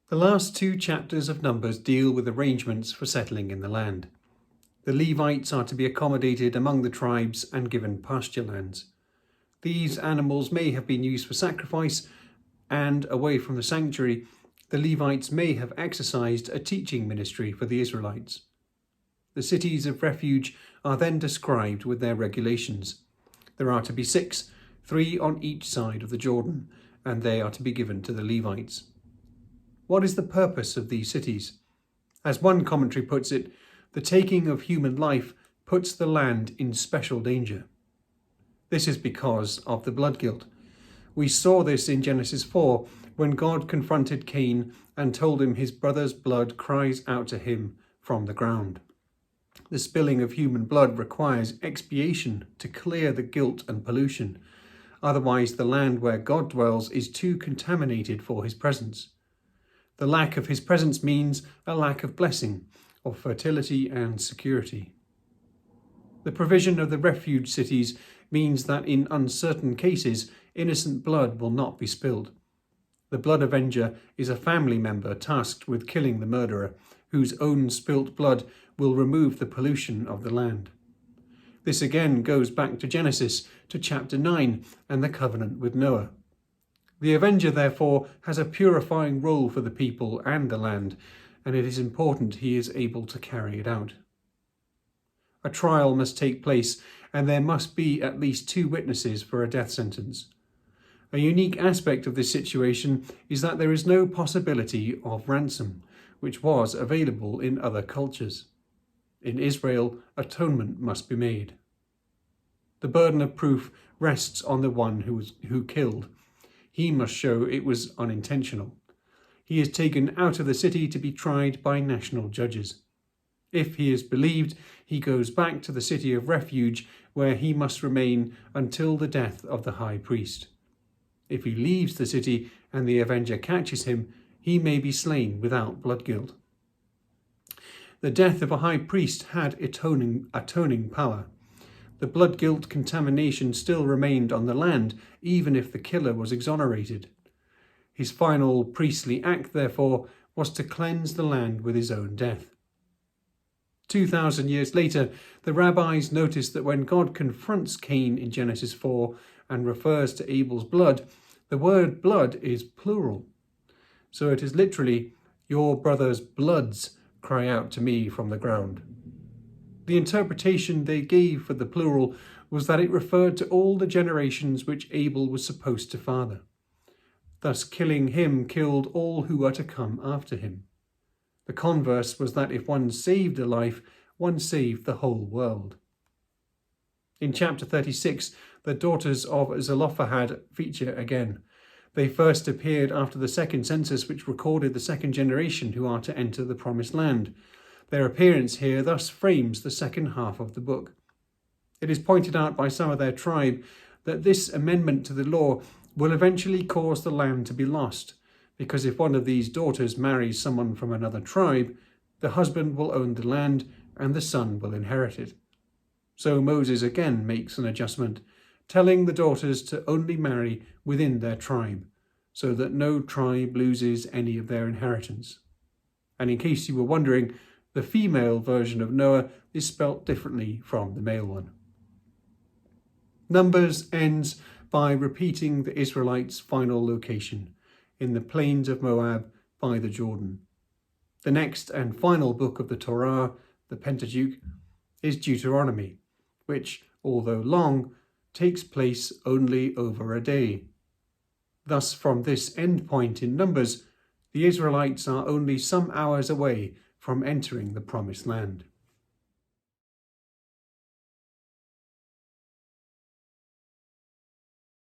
The last two chapters of Numbers deal with arrangements for settling in the land. The Levites are to be accommodated among the tribes and given pasture lands. These animals may have been used for sacrifice, and away from the sanctuary, the Levites may have exercised a teaching ministry for the Israelites. The cities of refuge are then described with their regulations. There are to be 6, 3 on each side of the Jordan, and they are to be given to the Levites. What is the purpose of these cities? As one commentary puts it, the taking of human life puts the land in special danger. This is because of the blood guilt. We saw this in Genesis 4, when God confronted Cain and told him his brother's blood cries out to him from the ground. The spilling of human blood requires expiation to clear the guilt and pollution. Otherwise, the land where God dwells is too contaminated for his presence. The lack of his presence means a lack of blessing, of fertility and security. The provision of the refuge cities means that in uncertain cases, innocent blood will not be spilled. The blood avenger is a family member tasked with killing the murderer, whose own spilt blood will remove the pollution of the land. This again goes back to Genesis, to chapter 9 and the covenant with Noah. The avenger, therefore, has a purifying role for the people and the land, and it is important he is able to carry it out. A trial must take place, and there must be at least 2 witnesses for a death sentence. A unique aspect of this situation is that there is no possibility of ransom, which was available in other cultures. In Israel, atonement must be made. The burden of proof rests on the one who killed. He must show it was unintentional. He is taken out of the city to be tried by national judges. If he is believed, he goes back to the city of refuge, where he must remain until the death of the high priest. If he leaves the city and the avenger catches him, he may be slain without blood guilt. The death of a high priest had atoning power. The blood guilt contamination still remained on the land, even if the killer was exonerated. His final priestly act, therefore, was to cleanse the land with his own death. 2,000 years later, the rabbis noticed that when God confronts Cain in Genesis 4 and refers to Abel's blood, the word blood is plural. So it is literally, "Your brother's bloods cry out to me from the ground." The interpretation they gave for the plural was that it referred to all the generations which Abel was supposed to father. Thus, killing him killed all who were to come after him. The converse was that if one saved a life, one saved the whole world. In chapter 36, the daughters of Zelophehad feature again. They first appeared after the second census, which recorded the second generation who are to enter the promised land. Their appearance here thus frames the second half of the book. It is pointed out by some of their tribe that this amendment to the law will eventually cause the land to be lost, because if one of these daughters marries someone from another tribe, the husband will own the land and the son will inherit it. So Moses again makes an adjustment, telling the daughters to only marry within their tribe, so that no tribe loses any of their inheritance. And in case you were wondering, the female version of Noah is spelt differently from the male one. Numbers ends by repeating the Israelites' final location, in the plains of Moab by the Jordan. The next and final book of the Torah, the Pentateuch, is Deuteronomy, which, although long, takes place only over a day. Thus, from this end point in Numbers, the Israelites are only some hours away from entering the Promised Land.